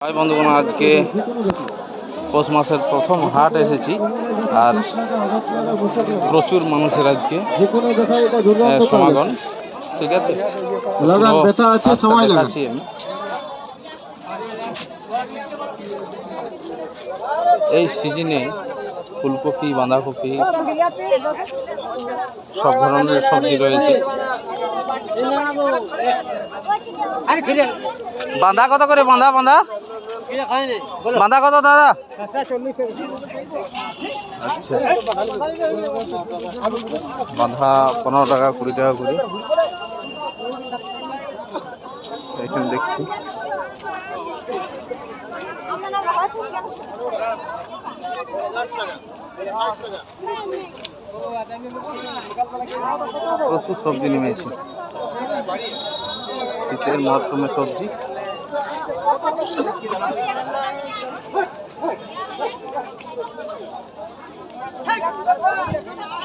High বন্ধুগণ, আজকে পৌষ মাসের প্রথম হাট এসেছি আর প্রচুর মানুষের আজকে সমাগম। ঠিক আছে, দেখাচ্ছি আমি। এই সিজনে ফুলকপি, বাঁধাকপি, সব ধরনের সবজি রয়েছে। বাঁধা কত করে? বাঁধা বাঁধা বাঁধা কত দাদা? আচ্ছা, বাঁধা 15 টাকা, 20 টাকা করে। এখানে দেখছি প্রচুর সবজি নেমেছে, শীতের মরশুমে সবজি।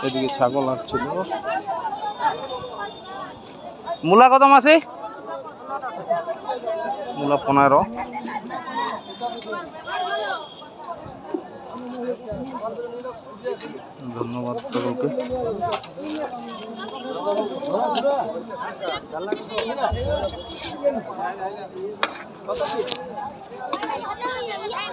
এদিকে ছাগল আসছিল। মূলা কত মাসে? মূলা 15। ধন্যবাদ সকলকে।